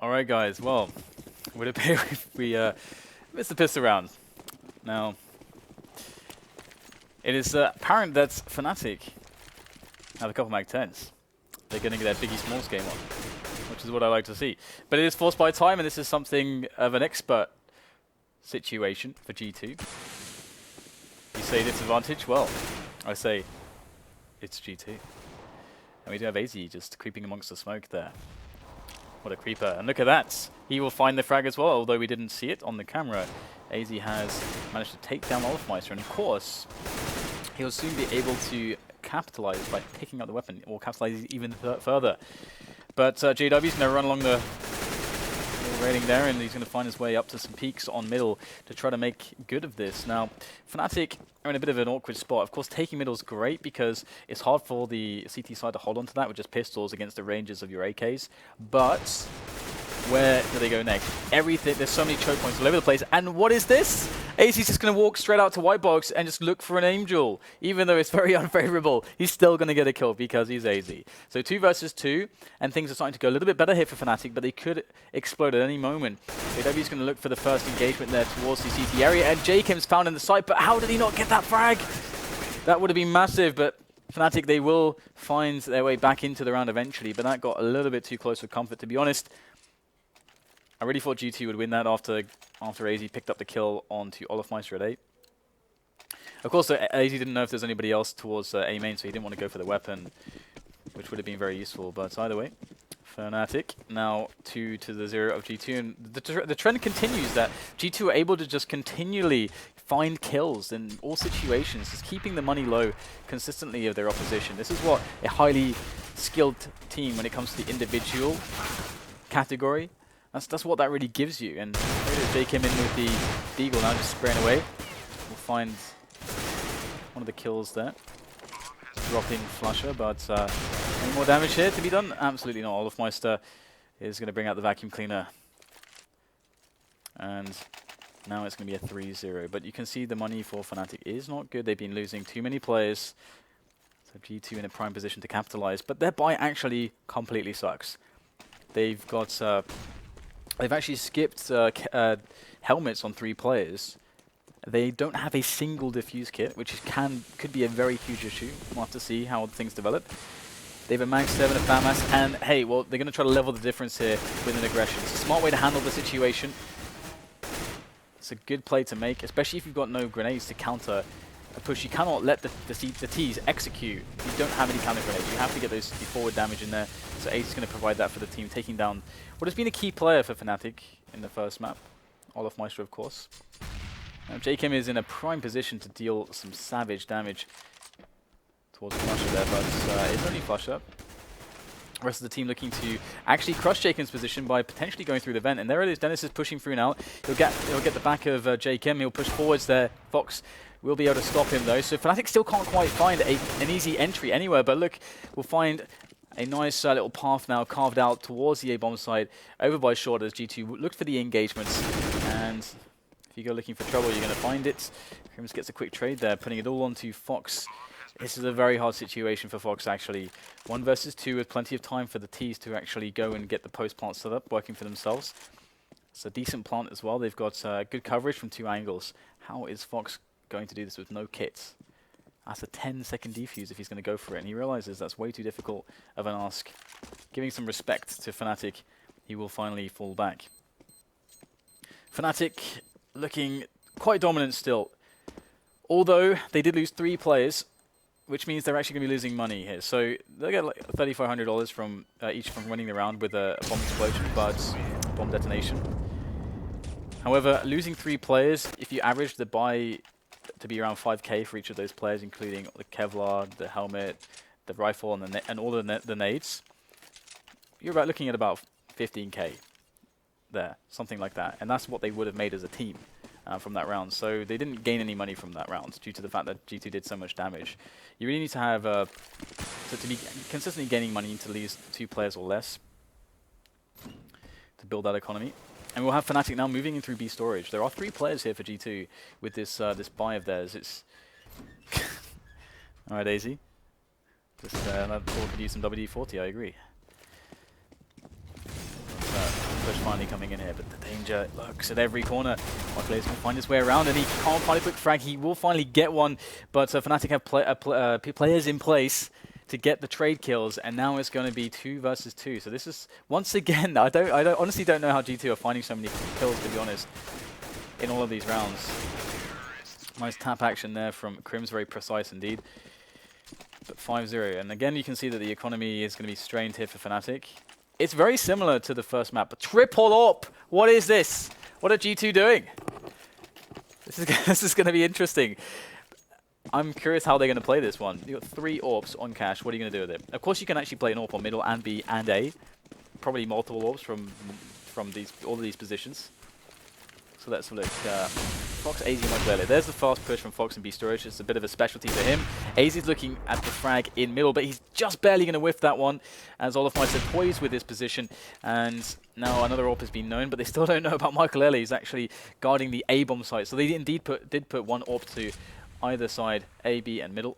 Alright guys, well, would it appear if we missed the pistol round. Now, it is apparent that Fnatic have a couple mag 10s. They're getting their Biggie Smalls game on, which is what I like to see. But it is forced by time, and this is something of an expert situation for G2. You say disadvantage? Well, I say it's G2. And we do have aizy just creeping amongst the smoke there. What a creeper. And look at that. He will find the frag as well, although we didn't see it on the camera. aizy has managed to take down Olofmeister, and of course, he'll soon be able to capitalize by picking up the weapon, or capitalize even further. But JW's going to run along the railing there, and he's going to find his way up to some peaks on middle to try to make good of this. Now, Fnatic are in a bit of an awkward spot. Of course, taking middle is great because it's hard for the CT side to hold on to that with just pistols against the ranges of your AKs. But where do they go next? Everything, there's so many choke points all over the place. And what is this? aizy's just going to walk straight out to white box and just look for an angel. Even though it's very unfavorable, he's still going to get a kill because he's aizy. So 2 versus 2, and things are starting to go a little bit better here for Fnatic, but they could explode at any moment. JW's going to look for the first engagement there towards the CT area, and jkaem's found in the site, but how did he not get that frag? That would have been massive, but Fnatic, they will find their way back into the round eventually, but that got a little bit too close for comfort, to be honest. I really thought G2 would win that after aizy picked up the kill onto Olofmeister at 8. Of course, aizy didn't know if there's anybody else towards A main, so he didn't want to go for the weapon, which would have been very useful. But either way, Fnatic now 2-0 of G2, and the trend continues that G2 are able to just continually find kills in all situations, just keeping the money low consistently of their opposition. This is what a highly skilled team, when it comes to the individual category, that's what that really gives you. And jkaem in with the Beagle now just spraying away. We'll find one of the kills there. Dropping flusha, but any more damage here to be done? Absolutely not. Olofmeister is going to bring out the vacuum cleaner. And now it's going to be a 3-0. But you can see the money for Fnatic is not good. They've been losing too many players. So G2 in a prime position to capitalize. But their buy actually completely sucks. They've got... they've actually skipped helmets on 3 players. They don't have a single diffuse kit, which could be a very huge issue. We'll have to see how things develop. They have a mag 7 of FAMAS, and hey, well, they're going to try to level the difference here with an aggression. It's a smart way to handle the situation. It's a good play to make, especially if you've got no grenades to counter a push. You cannot let the T's execute. You don't have any counter grenades. You have to get the forward damage in there. So aizy's going to provide that for the team, taking down what has been a key player for Fnatic in the first map. Olofmeister, of course. Now, jkaem is in a prime position to deal some savage damage towards flusha there, but it's only flusha. The rest of the team looking to actually crush jkaem's position by potentially going through the vent, and there it is. Dennis is pushing through now. He'll get the back of jkaem. He'll push forwards there. Fox will be able to stop him though. So Fnatic still can't quite find an easy entry anywhere, but look, we'll find a nice little path now carved out towards the A-bomb side over by short as G2 looked for the engagements. And if you go looking for trouble, you're going to find it. KRIMZ gets a quick trade there, putting it all onto Fox. This is a very hard situation for Fox, actually. 1 versus 2 with plenty of time for the T's to actually go and get the post plant set up, working for themselves. It's a decent plant as well. They've got good coverage from 2 angles. How is Fox going to do this with no kits? That's a 10-second defuse if he's going to go for it, and he realizes that's way too difficult of an ask. Giving some respect to Fnatic, he will finally fall back. Fnatic looking quite dominant still, although they did lose 3 players, which means they're actually going to be losing money here. So they'll get like $3,500 from each from winning the round with a bomb explosion, but bomb detonation. However, losing 3 players, if you average the buy to be around 5k for each of those players, including the Kevlar, the helmet, the rifle, and all the nades, you're looking at about 15k there, something like that. And that's what they would have made as a team from that round. So they didn't gain any money from that round due to the fact that G2 did so much damage. You really need to have, to be consistently gaining money, you need to lose 2 players or less to build that economy. And we'll have Fnatic now moving in through B storage. There are 3 players here for G2 with this this buy of theirs. It's all right, aizy. Just that could use some WD-40. I agree. push finally coming in here, but the danger lurks at every corner. Maikelele is going to find his way around, and he can't find a quick frag. He will finally get one, but Fnatic have players in place to get the trade kills, and now it's going to be 2 versus 2. So this is, once again, I honestly don't know how G2 are finding so many kills, to be honest, in all of these rounds. Nice tap action there from KRIMZ, very precise indeed. But 5-0, and again you can see that the economy is going to be strained here for Fnatic. It's very similar to the first map, but triple AWP! What is this? What are G2 doing? This is going to be interesting. I'm curious how they're going to play this one. You've got 3 AWPs on cash. What are you going to do with it? Of course, you can actually play an AWP on middle and B and A. Probably multiple AWPs from all of these positions. So let's look. Fox, aizy, Maikelele. There's the fast push from Fox and B Storage. It's a bit of a specialty for him. aizy's looking at the frag in middle, but he's just barely going to whiff that one as olofmeister toys with his position. And now another AWP has been known, but they still don't know about Maikelele. He's actually guarding the A bomb site. So they indeed did put one AWP to either side, A, B, and middle.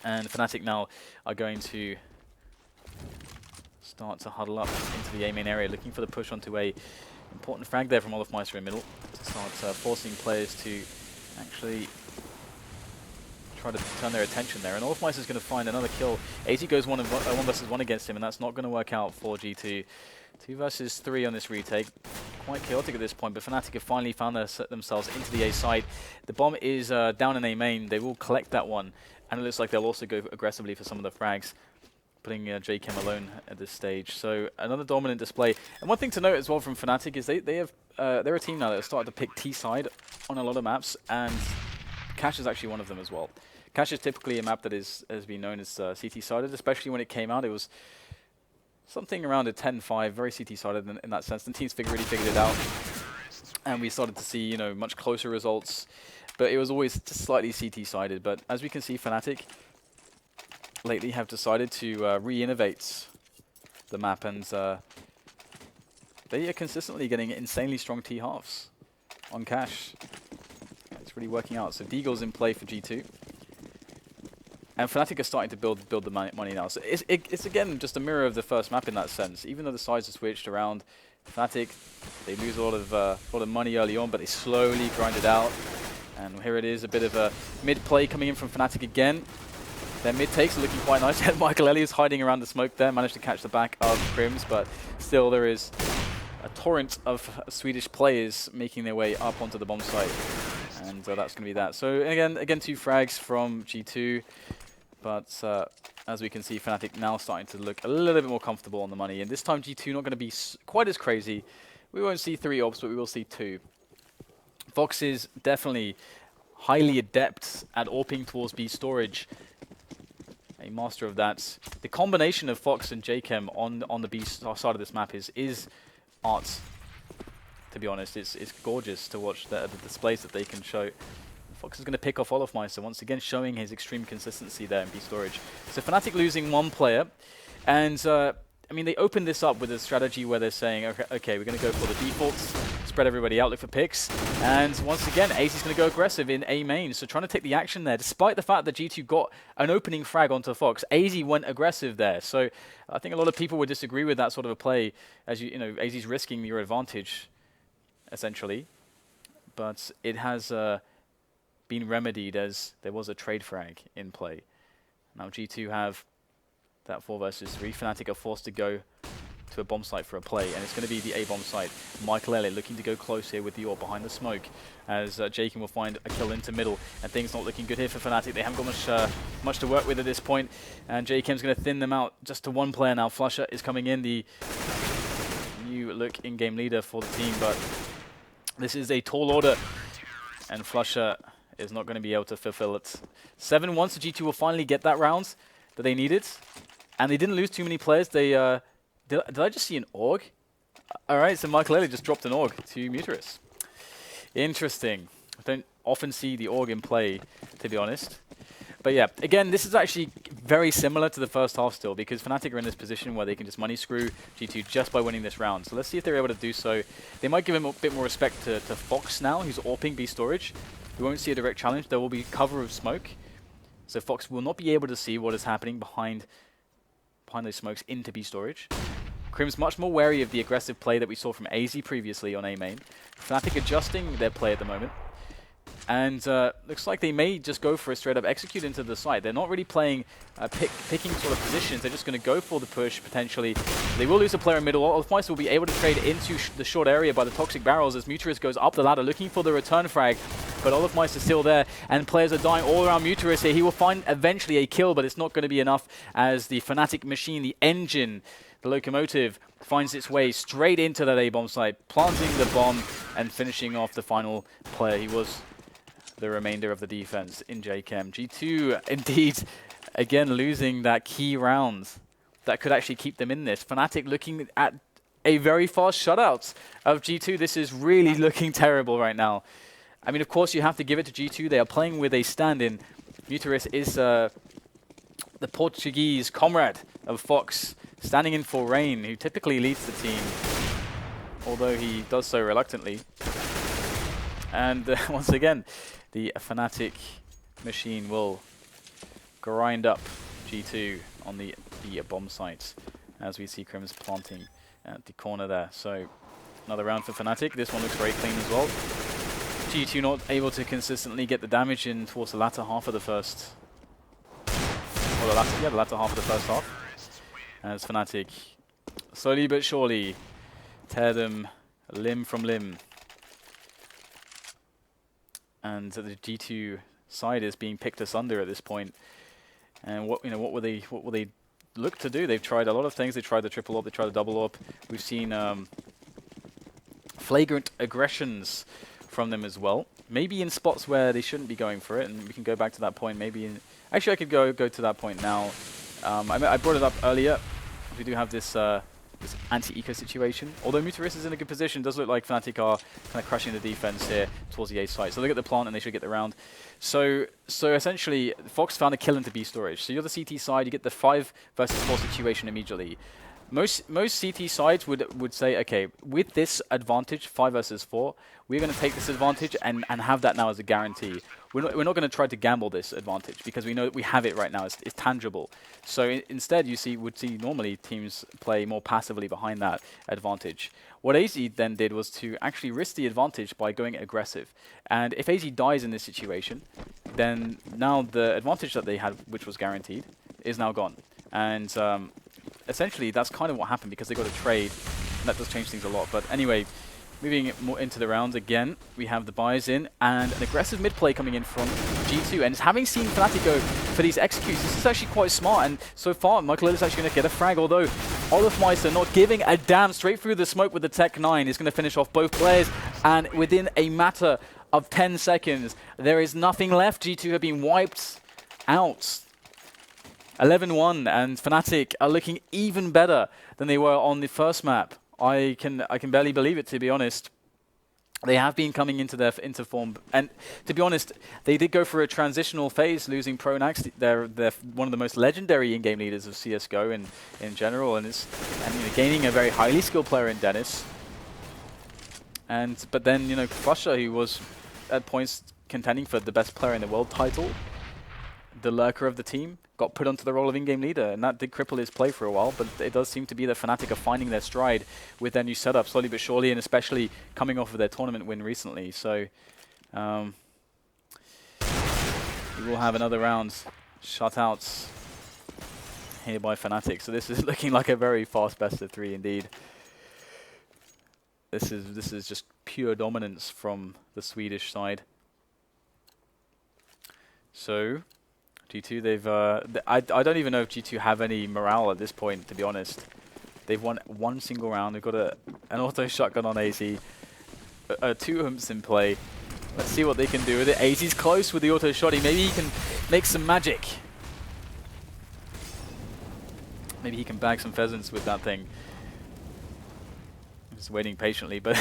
And Fnatic now are going to start to huddle up into the A main area, looking for the push onto A. Important frag there from olofmeister in middle to start forcing players to actually try to turn their attention there. And olofmeister is going to find another kill. aizy goes 1 versus 1 against him, and that's not going to work out for G2. 2 versus 3 on this retake. Quite chaotic at this point, but Fnatic have finally found themselves into the A side. The bomb is down in A main. They will collect that one, and it looks like they'll also go aggressively for some of the frags, putting jkaem alone at this stage. So another dominant display. And one thing to note as well from Fnatic is they're a team now that have started to pick T side on a lot of maps, and Cache is actually one of them as well. Cache is typically a map that has been known as CT sided, especially when it came out. It was something around a 10-5, very CT sided in that sense. And teams really figured it out, and we started to see much closer results. But it was always just slightly CT sided. But as we can see, Fnatic lately have decided to re-innovate the map, and they are consistently getting insanely strong T-halves on Cache. It's really working out. So Deagle's in play for G2. And Fnatic are starting to build the money now. So it's again just a mirror of the first map in that sense. Even though the sides are switched around, Fnatic, they lose a lot of money early on, but they slowly grind it out. And here it is, a bit of a mid-play coming in from Fnatic again. Their mid-takes are looking quite nice. Maikelele is hiding around the smoke there, managed to catch the back of KRIMZ, but still there is a torrent of Swedish players making their way up onto the bomb site. And that's going to be that. So again, 2 frags from G2. But as we can see, Fnatic now starting to look a little bit more comfortable on the money. And this time G2 not going to be quite as crazy. We won't see 3 AWPs, but we will see 2. Fox is definitely highly adept at AWPing towards B storage. A master of that. The combination of Fox and jkaem on the B side of this map is art. To be honest, it's gorgeous to watch the displays that they can show. Fox is going to pick off olofmeister once again, showing his extreme consistency there in B storage. So Fnatic losing 1 player, and I mean, they opened this up with a strategy where they're saying, okay, we're going to go for the defaults, spread everybody out, look for picks. And once again, aizy's going to go aggressive in A main, so trying to take the action there. Despite the fact that G2 got an opening frag onto Fox, aizy went aggressive there. So I think a lot of people would disagree with that sort of a play, as you know, aizy's risking your advantage, essentially. But it has been remedied as there was a trade frag in play. Now G2 have that 4 versus 3. Fnatic are forced to go to a bomb site for a play, and it's going to be the A bomb site. Maikelele looking to go close here with the AWP behind the smoke, as jkaem will find a kill into middle, and things not looking good here for Fnatic. They haven't got much to work with at this point, and jkaem's going to thin them out just to 1 player now. flusha is coming in, the new look in-game leader for the team, but this is a tall order, and flusha is not going to be able to fulfill it. 7-1, so G2 will finally get that round that they needed. And they didn't lose too many players. They did I just see an AUG? Alright, so Maikelele just dropped an AUG to MUTiRiS. Interesting. I don't often see the AUG in play, to be honest. But yeah, again, this is actually very similar to the first half still, because Fnatic are in this position where they can just money screw G2 just by winning this round. So let's see if they're able to do so. They might give him a bit more respect to Fox now, who's AWPing B storage. We won't see a direct challenge. There will be cover of smoke. So Fox will not be able to see what is happening behind those smokes into B storage. KRIMZ much more wary of the aggressive play that we saw from aizy previously on A main. Fnatic adjusting their play at the moment. And looks like they may just go for a straight up execute into the site. They're not really playing picking sort of positions. They're just going to go for the push potentially. They will lose a player in middle. olofmeister will be able to trade into the short area by the toxic barrels as MUTiRiS goes up the ladder looking for the return frag. But olofmeister's still there and players are dying all around MUTiRiS here. He will find eventually a kill, but it's not going to be enough as the Fnatic machine, the engine, the locomotive, finds its way straight into that A-bomb site, planting the bomb and finishing off the final player. He was the remainder of the defense in jkaem. G2 indeed again losing that key round that could actually keep them in this. Fnatic looking at a very fast shutout of G2. This is really looking terrible right now. I mean, of course you have to give it to G2. They are playing with a stand-in. MUTiRiS is the Portuguese comrade of Fox, standing in for Rain, who typically leads the team, although he does so reluctantly. And once again, the Fnatic machine will grind up G2 on the bomb sites, as we see KRIMZ planting at the corner there. So another round for Fnatic. This one looks very clean as well. G2 not able to consistently get the damage in towards the latter half of the first, or the latter half of the first half, as Fnatic slowly but surely tear them limb from limb. And the G2 side is being picked asunder at this point. And what will they look to do? They've tried a lot of things. They tried the triple AWP, they tried the double AWP. We've seen flagrant aggressions from them as well. Maybe in spots where they shouldn't be going for it, and we can go back to that point. Maybe actually I could go to that point now. I brought it up earlier. We do have this this anti-eco situation. Although MUTiRiS is in a good position, it does look like Fnatic are kind of crushing the defense here towards the A site. So they get the plant and they should get the round. So essentially, Fox found a kill into B storage. So you're the CT side, you get the 5 versus 4 situation immediately. Most CT sides would say, okay, with this advantage, 5 versus 4, we're going to take this advantage and have that now as a guarantee. We're not going to try to gamble this advantage because we know we have it right now. It's tangible. So instead, you would see normally teams play more passively behind that advantage. What aizy then did was to actually risk the advantage by going aggressive. And if aizy dies in this situation, then now the advantage that they had, which was guaranteed, is now gone. And essentially, that's kind of what happened because they got a trade, and that does change things a lot. But anyway, moving more into the rounds again, we have the buys in and an aggressive mid play coming in from G2. And having seen Fnatic go for these executes, this is actually quite smart. And so far, Maikelele is actually going to get a frag, although olofmeister not giving a damn, straight through the smoke with the Tech 9 is going to finish off both players. And within a matter of 10 seconds, there is nothing left. G2 have been wiped out. 11-1, and Fnatic are looking even better than they were on the first map. I can barely believe it, to be honest. They have been coming into form, and to be honest, they did go for a transitional phase, losing Pronax. They're one of the most legendary in-game leaders of CS:GO in general, and gaining a very highly skilled player in Dennis. But then flusha, who was at points contending for the best player in the world title, the lurker of the team, got put onto the role of in-game leader, and that did cripple his play for a while, but it does seem to be that Fnatic are finding their stride with their new setup, slowly but surely, and especially coming off of their tournament win recently. So we will have another round shutouts here by Fnatic. So this is looking like a very fast best of 3 indeed. This is just pure dominance from the Swedish side. So G2, they've I don't even know if G2 have any morale at this point, to be honest. They've won one single round. They've got an auto shotgun on aizy, 2 humps in play. Let's see what they can do with it. aizy's close with the auto shotty. Maybe he can make some magic. Maybe he can bag some pheasants with that thing. Just waiting patiently, but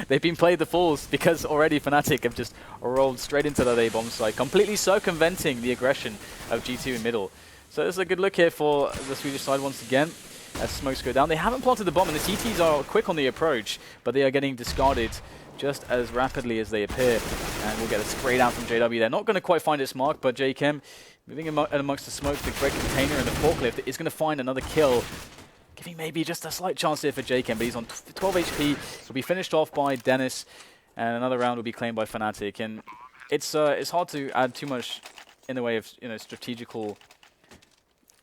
they've been played the fools because already Fnatic have just rolled straight into that A-bomb site, completely circumventing the aggression of G2 in middle. So it's a good look here for the Swedish side once again as smokes go down. They haven't planted the bomb, and the CTs are quick on the approach, but they are getting discarded just as rapidly as they appear. And we'll get a spray down from JW. They're not going to quite find its mark, but jkaem, moving amongst the smoke, the great container and the forklift, is going to find another kill. giving maybe just a slight chance here for jkaem, but he's on 12 HP. He'll be finished off by Dennis, and another round will be claimed by Fnatic. And it's hard to add too much in the way of strategical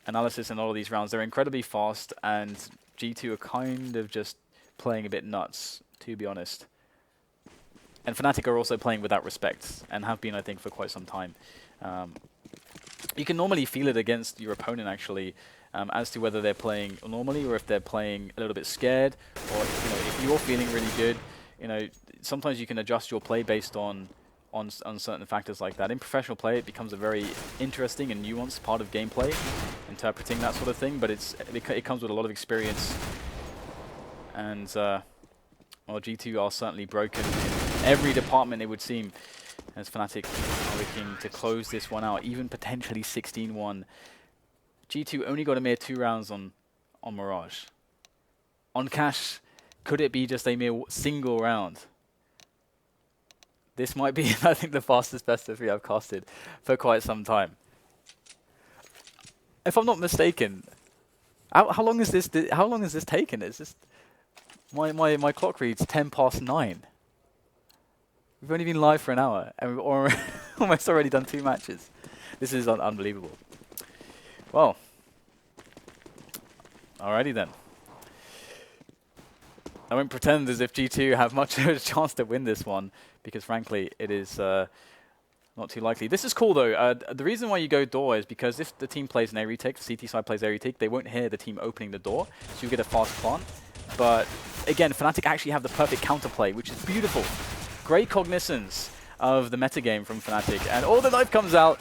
analysis in all of these rounds. They're incredibly fast, and G2 are kind of just playing a bit nuts, to be honest. And Fnatic are also playing with that respect, and have been, I think, for quite some time. You can normally feel it against your opponent, actually, as to whether they're playing normally or if they're playing a little bit scared, or if you're feeling really good. Sometimes you can adjust your play based on certain factors like that. In professional play, it becomes a very interesting and nuanced part of gameplay, interpreting that sort of thing. But it comes with a lot of experience, and well, G2 are certainly broken in every department, it would seem, as Fnatic are looking to close this one out, even potentially 16-1. G2 only got a mere 2 rounds on Mirage. On Cash, could it be just a mere single round? This might be, I think, the fastest best of 3 I've casted for quite some time. If I'm not mistaken, how long is this? How long has this taken? It's just my clock reads 9:10. We've only been live for an hour, and we've almost already done 2 matches. This is unbelievable. Well, alrighty then. I won't pretend as if G2 have much of a chance to win this one, because frankly, it is not too likely. This is cool though. The reason why you go door is because if the team plays an A retake, the CT side plays A retake, they won't hear the team opening the door, so you get a fast plant. But again, Fnatic actually have the perfect counterplay, which is beautiful. Great cognizance of the metagame from Fnatic, and all the knife comes out,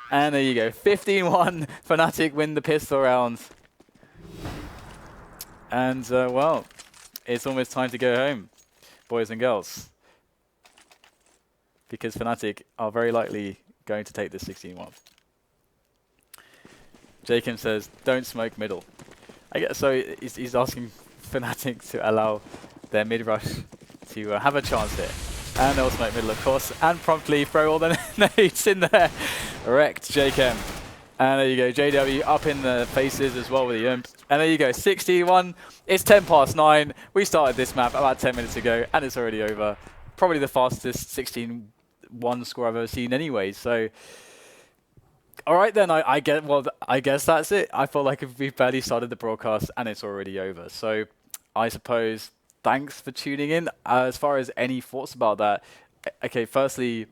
and there you go. 15-1, Fnatic win the pistol round. And well, it's almost time to go home, boys and girls, because Fnatic are very likely going to take this 16-1. jkaem says, don't smoke middle. I guess so. He's asking Fnatic to allow their mid rush to have a chance here. And they'll smoke middle, of course, and promptly throw all the nades in there. Wrecked jkaem. And there you go, JW up in the faces as well with the imp. And there you go, 16-1. It's 9:10. We started this map about 10 minutes ago, and it's already over. Probably the fastest 16-1 score I've ever seen anyway. So, all right then, I guess that's it. I feel like we've barely started the broadcast, and it's already over. So, I suppose, thanks for tuning in. As far as any thoughts about that, okay, firstly,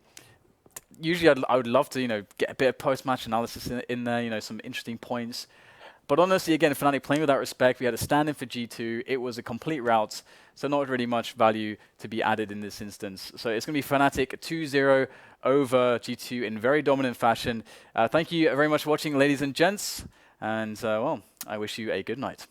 usually I would love to, get a bit of post-match analysis in there, some interesting points. But honestly, again, Fnatic playing with that respect, we had a stand-in for G2. It was a complete rout, so not really much value to be added in this instance. So it's going to be Fnatic 2-0 over G2 in very dominant fashion. Thank you very much for watching, ladies and gents. And, well, I wish you a good night.